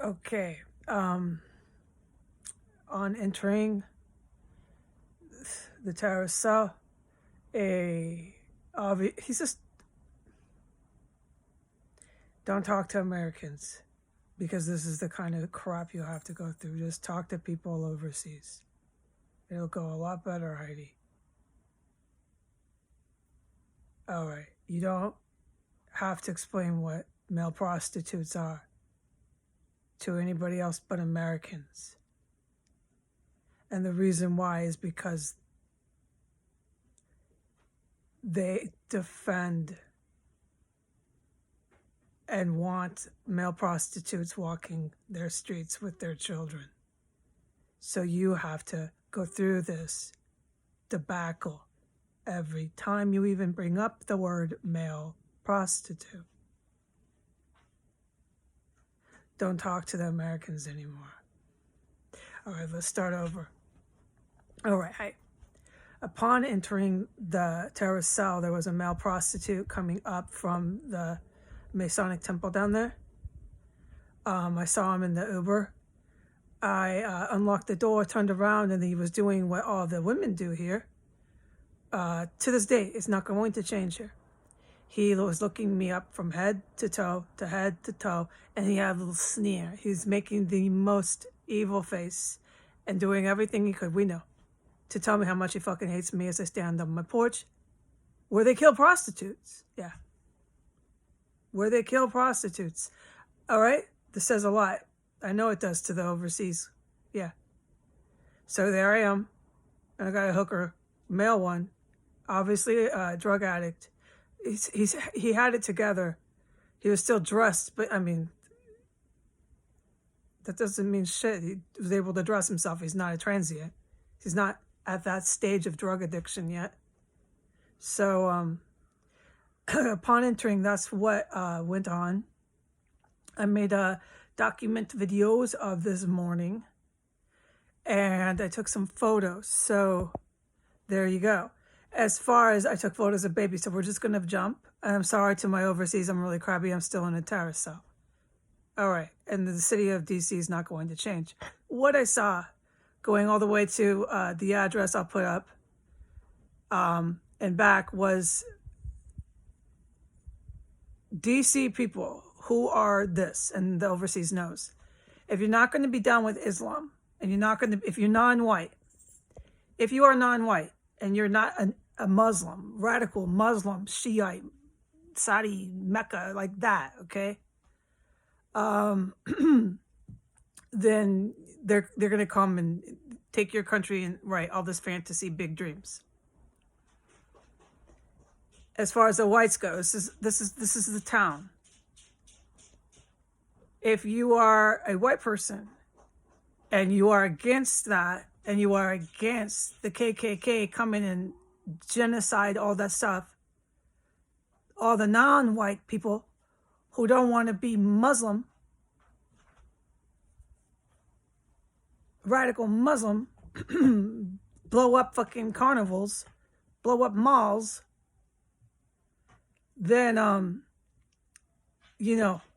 Okay. On entering the terrace cell, he's just don't talk to Americans because this is the kind of crap you have to go through. Just talk to people overseas. It'll go a lot better, Heidi. All right. You don't have to explain what male prostitutes are to anybody else but Americans. And the reason why is because they defend and want male prostitutes walking their streets with their children. So you have to go through this debacle every time you even bring up the word male prostitute. Don't talk to the Americans anymore. All right, let's start over. All right. Upon entering the terrace cell, there was a male prostitute coming up from the Masonic temple down there. I saw him in the Uber. I unlocked the door, turned around, and he was doing what all the women do here. To this day, it's not going to change here. He was looking me up from head to toe, and he had a little sneer. He's making the most evil face and doing everything he could, we know, to tell me how much he fucking hates me as I stand on my porch where they kill prostitutes. Yeah. Where they kill prostitutes. All right? This says a lot. I know it does to the overseas. Yeah. So there I am. I got a hooker, male one, obviously a drug addict. He had it together. He was still dressed, but I mean, that doesn't mean shit. He was able to dress himself. He's not a transient. He's not at that stage of drug addiction yet. So upon entering, that's what went on. I made document videos of this morning, and I took some photos. So there you go. As far as I took photos of babies, so we're just going to jump. And I'm sorry to my overseas. I'm really crabby. I'm still in a terrace cell. All right. And the city of DC is not going to change. What I saw going all the way to the address I'll put up and back was DC people who are this, and the overseas knows. If you're not going to be down with Islam, and you're not going to, if you're non-white, if you are non-white, and you're not a Muslim, radical Muslim, Shiite, Saudi, Mecca, like that, okay? Then they're going to come and take your country and write all this fantasy big dreams. As far as the whites go, this is the town. If you are a white person and you are against that, and you are against the KKK coming and genocide, all that stuff, all the non-white people who don't want to be Muslim, radical Muslim, blow up fucking carnivals, blow up malls, then, all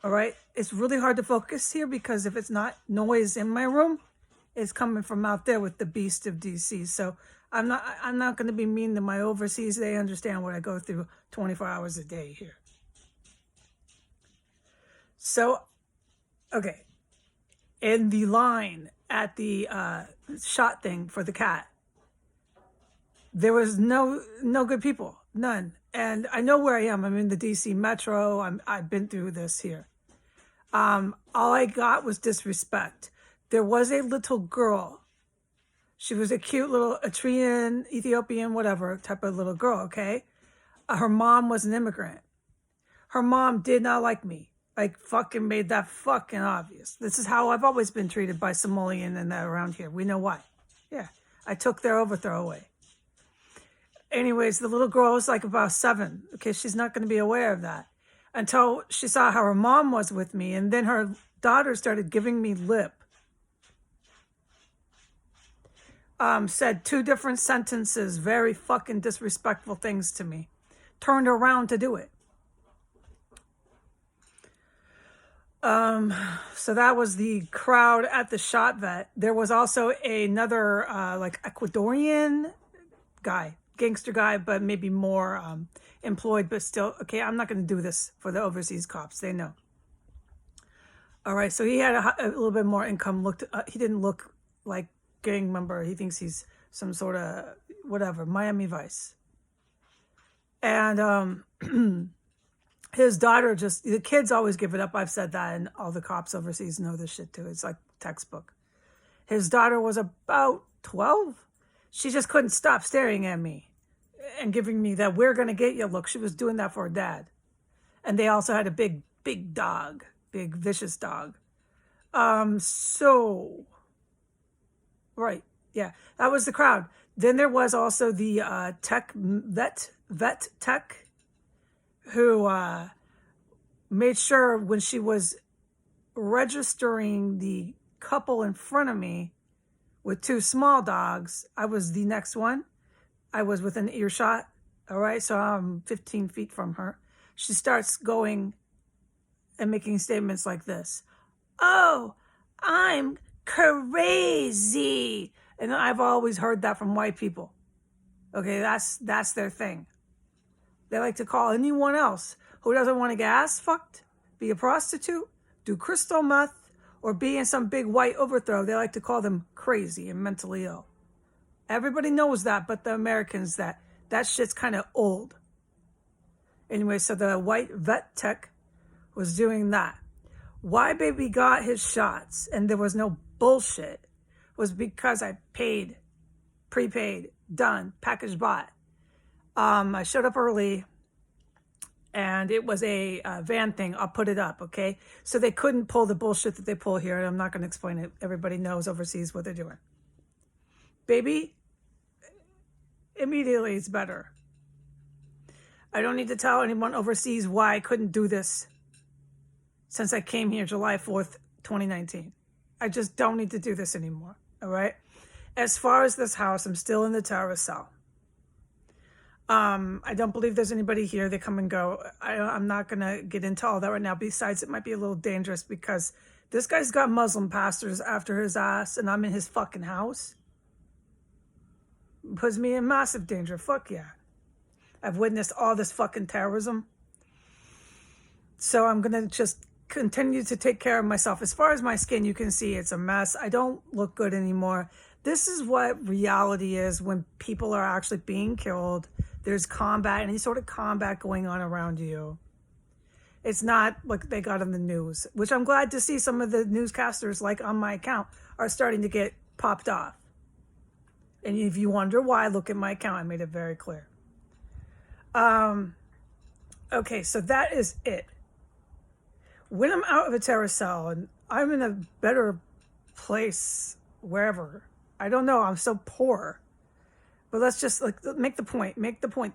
right, it's really hard to focus here because if it's not noise in my room, it's coming from out there with the beast of DC. So I'm not going to be mean to my overseas. They understand what I go through 24 hours a day here. So, okay. In the line at the shot thing for the cat, there was no good people, none. And I know where I am. I'm in the DC Metro. I've been through this here. All I got was disrespect. There was a little girl. She was a cute little Eritrean, Ethiopian, whatever type of little girl, okay? Her mom was an immigrant. Her mom did not like me. Like, fucking made that fucking obvious. This is how I've always been treated by Somalian and that around here. We know why. Yeah, I took their overthrow away. Anyways, the little girl was like about 7. Okay, she's not going to be aware of that until she saw how her mom was with me. And then her daughter started giving me lip. Said 2 different sentences, very fucking disrespectful things to me. Turned around to do it. So that was the crowd at the shot vet. There was also another like Ecuadorian guy, gangster guy, but maybe more employed, but still, okay, I'm not going to do this for the overseas cops. They know. All right, so he had a little bit more income. He didn't look like gang member. He thinks he's some sort of whatever, Miami Vice. And his daughter the kids always give it up. I've said that, and all the cops overseas know this shit too. It's like textbook. His daughter was about 12. She just couldn't stop staring at me and giving me that "we're gonna get you" look. She was doing that for her dad. And they also had a big dog, big vicious dog. Right, yeah, that was the crowd. Then there was also the vet tech, who made sure when she was registering the couple in front of me with two small dogs, I was the next one. I was within earshot. All right, so I'm 15 feet from her. She starts going and making statements like this. "Oh, I'm crazy." And I've always heard that from white people. Okay, that's their thing. They like to call anyone else who doesn't want to get ass fucked, be a prostitute, do crystal meth, or be in some big white overthrow. They like to call them crazy and mentally ill. Everybody knows that, but the Americans, that shit's kind of old. Anyway, so the white vet tech was doing that. Why baby got his shots and there was no bullshit was because I paid, prepaid, done, package bought. I showed up early, and it was a van thing. I'll put it up, okay? So they couldn't pull the bullshit that they pull here, and I'm not going to explain it. Everybody knows overseas what they're doing. Baby, immediately it's better. I don't need to tell anyone overseas why I couldn't do this since I came here July 4th, 2019. I just don't need to do this anymore, all right? As far as this house, I'm still in the terrorist cell. I don't believe there's anybody here. They come and go. I'm not going to get into all that right now. Besides, it might be a little dangerous because this guy's got Muslim pastors after his ass, and I'm in his fucking house. Puts me in massive danger. Fuck yeah. I've witnessed all this fucking terrorism. So I'm going to just continue to take care of myself. As far as my skin, you can see it's a mess. I don't look good anymore. This is what reality is when people are actually being killed. There's combat, any sort of combat going on around you. It's not like they got on the news, which I'm glad to see some of the newscasters, like on my account, are starting to get popped off. And if you wonder why, look at my account. I made it very clear. Okay, so that is it. When I'm out of a terror cell and I'm in a better place, wherever, I don't know, I'm so poor. But let's just make the point.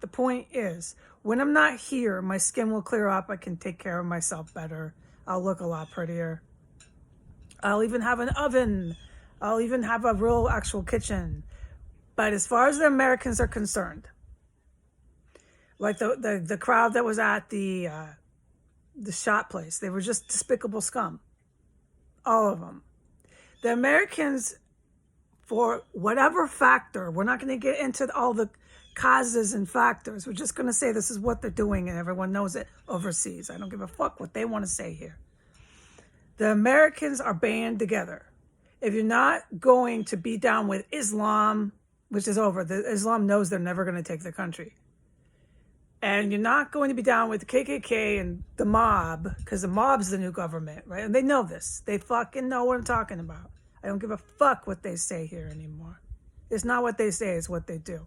The point is, when I'm not here, my skin will clear up. I can take care of myself better. I'll look a lot prettier. I'll even have an oven. I'll even have a real actual kitchen. But as far as the Americans are concerned, like the crowd that was at the shot place, they were just despicable scum. All of them. The Americans, for whatever factor, we're not going to get into all the causes and factors. We're just going to say this is what they're doing, and everyone knows it overseas. I don't give a fuck what they want to say here. The Americans are band together. If you're not going to be down with Islam, which is over, Islam knows they're never going to take the country. And you're not going to be down with the KKK and the mob, because the mob's the new government, right? And they know this. They fucking know what I'm talking about. I don't give a fuck what they say here anymore. It's not what they say, it's what they do.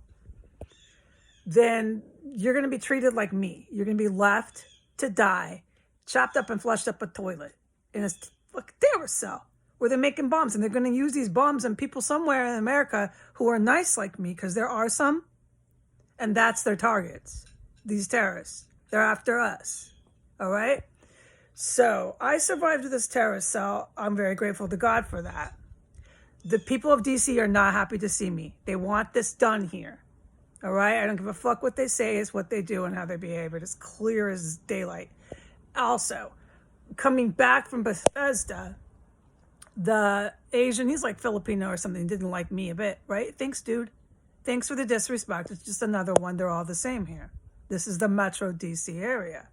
Then you're going to be treated like me. You're going to be left to die, chopped up and flushed up a toilet in a fucking terror cell where they're making bombs. And they're going to use these bombs on people somewhere in America who are nice like me, because there are some. And that's their targets. These terrorists. They're after us. All right? So I survived this terrorist cell. I'm very grateful to God for that. The people of DC are not happy to see me. They want this done here. All right? I don't give a fuck what they say. It's what they do and how they behave. It's clear as daylight. Also, coming back from Bethesda, the Asian, he's like Filipino or something, didn't like me a bit, right? Thanks, dude. Thanks for the disrespect. It's just another one. They're all the same here. This is the Metro DC area.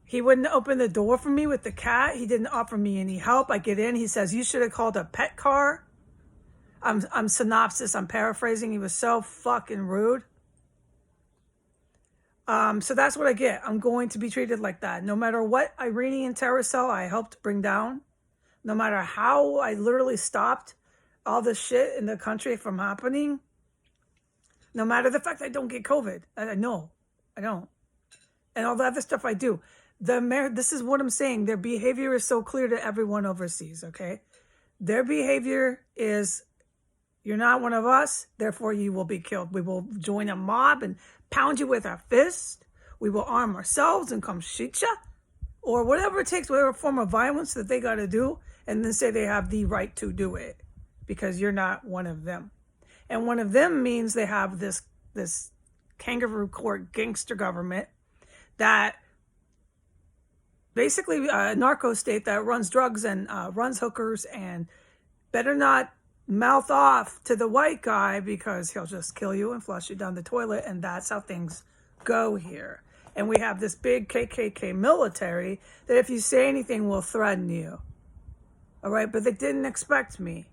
He wouldn't open the door for me with the cat. He didn't offer me any help. I get in. He says, you should have called a pet car. I'm synopsis. I'm paraphrasing. He was so fucking rude. So that's what I get. I'm going to be treated like that. No matter what Iranian terror cell I helped bring down, no matter how I literally stopped all this shit in the country from happening, no matter the fact I don't get COVID. I know, I don't. And all the other stuff I do. This is what I'm saying. Their behavior is so clear to everyone overseas, okay? Their behavior is, you're not one of us, therefore you will be killed. We will join a mob and pound you with our fist. We will arm ourselves and come shoot you. Or whatever it takes, whatever form of violence that they got to do, and then say they have the right to do it because you're not one of them. And one of them means they have this kangaroo court gangster government that basically a narco state that runs drugs and runs hookers, and better not mouth off to the white guy because he'll just kill you and flush you down the toilet. And that's how things go here. And we have this big KKK military that if you say anything will threaten you. All right, but they didn't expect me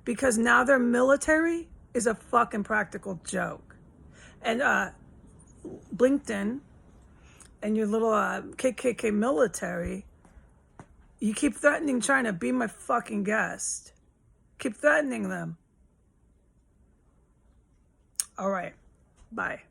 because now their military is a fucking practical joke. And Blinken and your little KKK military, you keep threatening China, be my fucking guest. Keep threatening them. All right, bye.